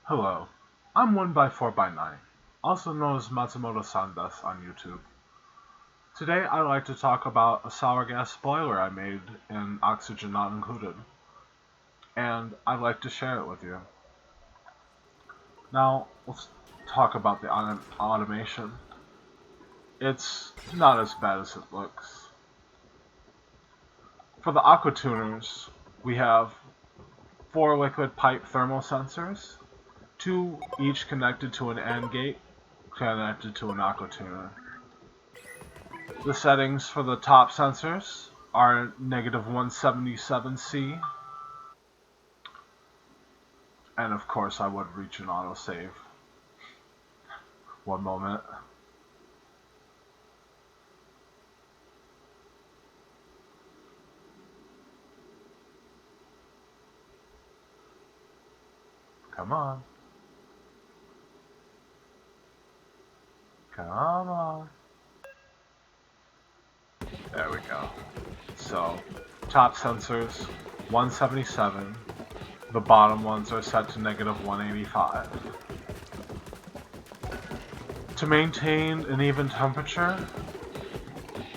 Hello, I'm 1x4x9, also known as Matsumoto-san Desu on YouTube. Today I'd like to talk about a sour gas boiler I made in oxygen not included, and I'd like to share it with you. Now, let's talk about the automation. It's not as bad as it looks. For the aqua tuners, we have 4 liquid pipe thermal sensors, 2 each connected to an AND gate connected to an aqua tuner. The settings for the top sensors are -177C, and of course I would reach an autosave. One moment. Come on. Come on. There we go. So, top sensors, 177. The bottom ones are set to -185. To maintain an even temperature,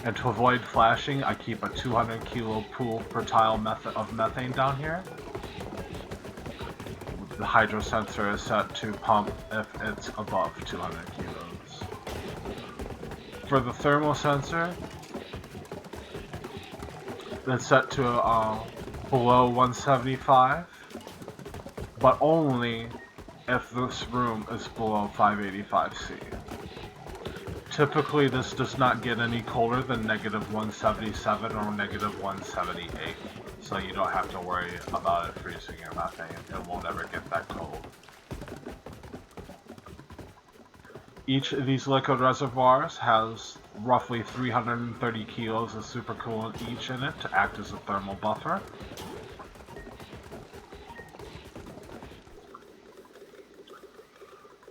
and to avoid flashing, I keep a 200 kilo pool per tile of methane down here. The hydro sensor is set to pump if it's above 200 kilos. For the thermal sensor, it's set to below 175, but only if this room is below 585C. Typically, this does not get any colder than -177 or -178, so you don't have to worry about it freezing your methane. It won't ever get that cold. Each of these liquid reservoirs has roughly 330 kilos of supercoolant each in it to act as a thermal buffer.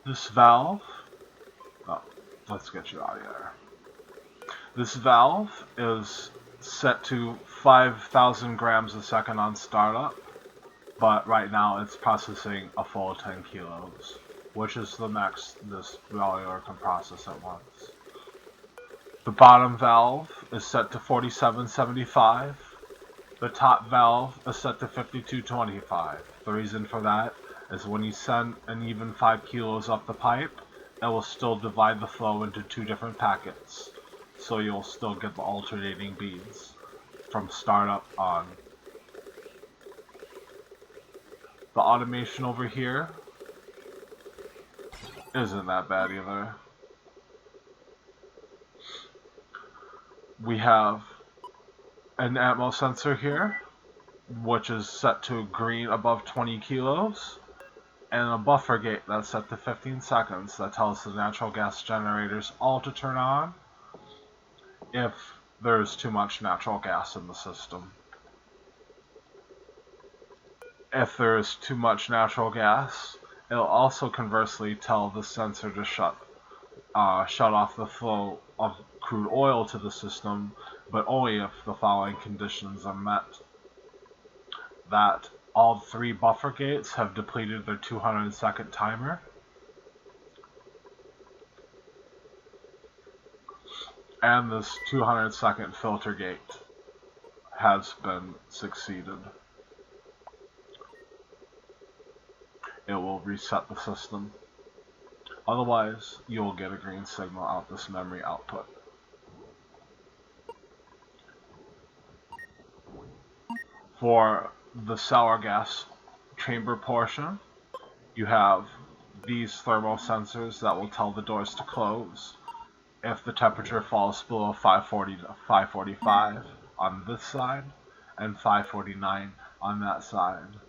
This valve, let's get you out of here. This valve is set to 5,000 grams a second on startup, but right now it's processing a full 10 kilos, which is the max this boiler can process at once. The bottom valve is set to 4775. The top valve is set to 5225. The reason for that is when you send an even 5 kilos up the pipe, it will still divide the flow into 2 different packets, so you'll still get the alternating beads from startup on. The automation over here isn't that bad either. We have an atmo sensor here, which is set to green above 20 kilos, and a buffer gate that's set to 15 seconds that tells the natural gas generators all to turn on if there's too much natural gas in the system. If there is too much natural gas, it'll also conversely tell the sensor to shut off the flow of crude oil to the system, but only if the following conditions are met. That all 3 buffer gates have depleted their 200-second timer, and this 200-second filter gate has been succeeded. It will reset the system. Otherwise, you will get a green signal out this memory output. For the sour gas chamber portion, you have these thermal sensors that will tell the doors to close if the temperature falls below 545 on this side and 549 on that side.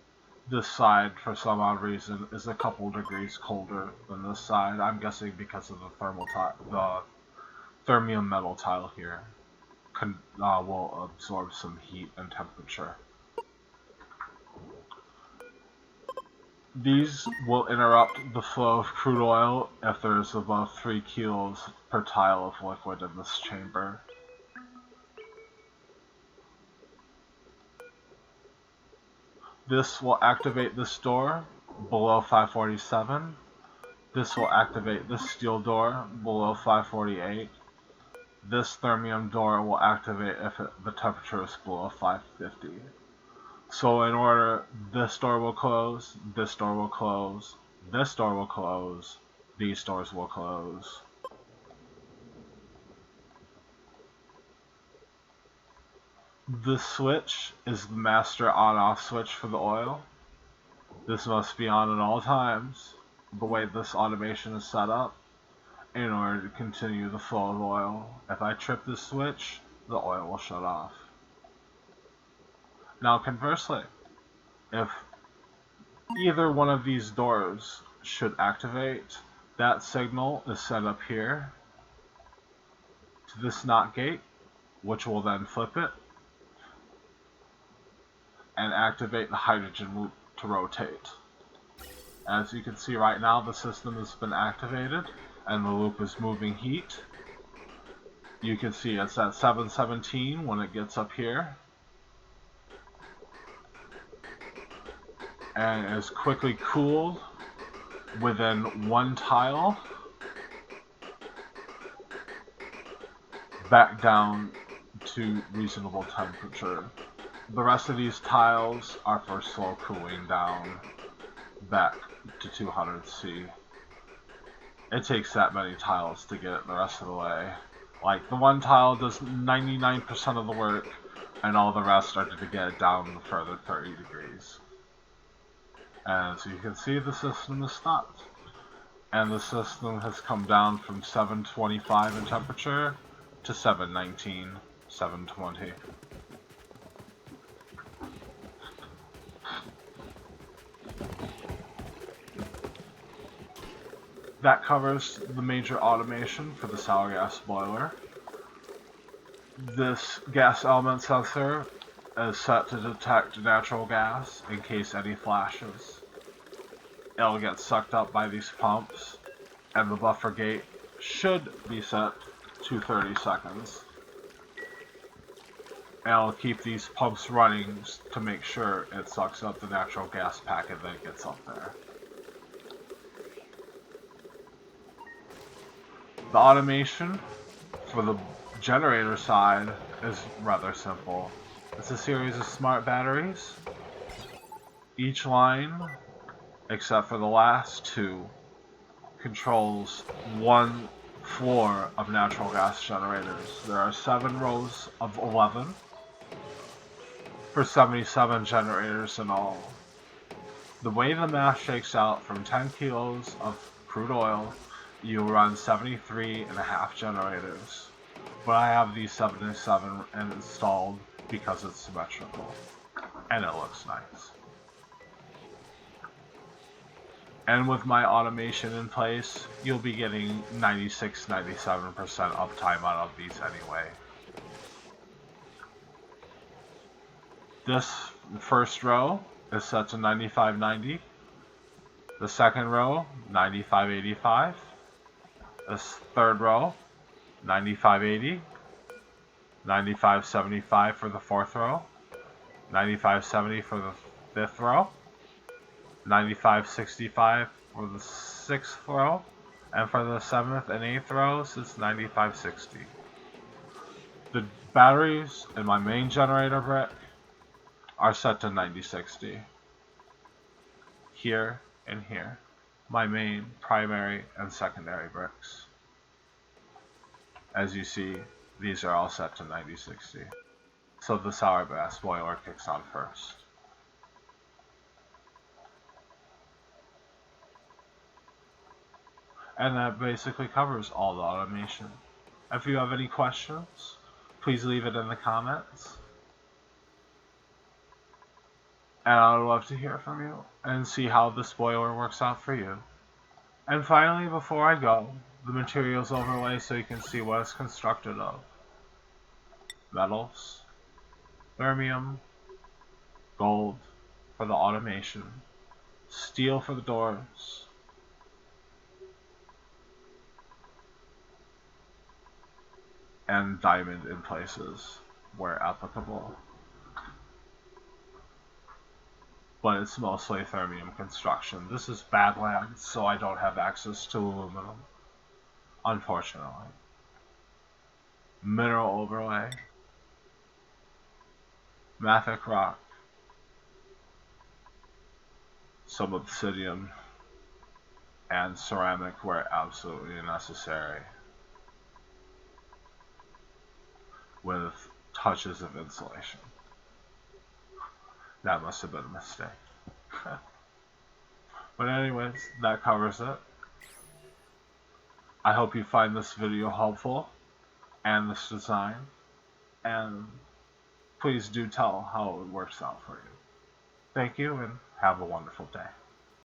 This side, for some odd reason, is a couple degrees colder than this side. I'm guessing because of the thermium metal tile here will absorb some heat and temperature. These will interrupt the flow of crude oil if there is above 3 kilos per tile of liquid in this chamber. This will activate this door below 547. This will activate this steel door below 548. This thermium door will activate if the temperature is below 550. So in order, this door will close, this door will close, this door will close, these doors will close. This switch is the master on-off switch for the oil. This must be on at all times, the way this automation is set up, in order to continue the flow of oil. If I trip this switch, the oil will shut off. Now conversely, if either one of these doors should activate, that signal is set up here to this NOT gate, which will then flip it and activate the hydrogen loop to rotate. As you can see right now, the system has been activated and the loop is moving heat. You can see it's at 717 when it gets up here, and is quickly cooled within one tile back down to reasonable temperature. The rest of these tiles are for slow cooling down back to 200 C. It takes that many tiles to get it the rest of the way. Like, the one tile does 99% of the work, and all the rest are to get it down the further 30 degrees. And so you can see the system is stopped. And the system has come down from 725 in temperature to 719, 720. That covers the major automation for the sour gas boiler. This gas element sensor is set to detect natural gas in case any flashes. It'll get sucked up by these pumps, and the buffer gate should be set to 30 seconds. And I'll keep these pumps running to make sure it sucks up the natural gas packet that gets up there. The automation for the generator side is rather simple. It's a series of smart batteries. Each line, except for the last two, controls one floor of natural gas generators. There are 7 rows of 11 for 77 generators in all. The way the math shakes out, from 10 kilos of crude oil, you run 73.5 generators. But I have these 77 installed because it's symmetrical, and it looks nice. And with my automation in place, you'll be getting 96-97% uptime out of these anyway. This first row is set to 9590. The second row, 9585. This third row, 9580. 9575 for the fourth row. 9570 for the fifth row. 9565 for the sixth row. And for the seventh and eighth rows, it's 9560. The batteries in my main generator brick are set to 9060. Here and here, my main, primary, and secondary bricks. As you see, these are all set to 9060. So the sour gas boiler kicks on first. And that basically covers all the automation. If you have any questions, please leave it in the comments. And I would love to hear from you and see how this boiler works out for you. And finally, before I go, the materials overlay so you can see what it's constructed of. Metals, thermium, gold for the automation, steel for the doors, and diamond in places where applicable. but it's mostly thermium construction. This is Badlands, so I don't have access to aluminum, unfortunately. Mineral overlay, mafic rock, some obsidian, and ceramic where absolutely necessary, with touches of insulation. That must have been a mistake. But anyways, that covers it. I hope you find this video helpful and this design, and please do tell how it works out for you. Thank you and have a wonderful day.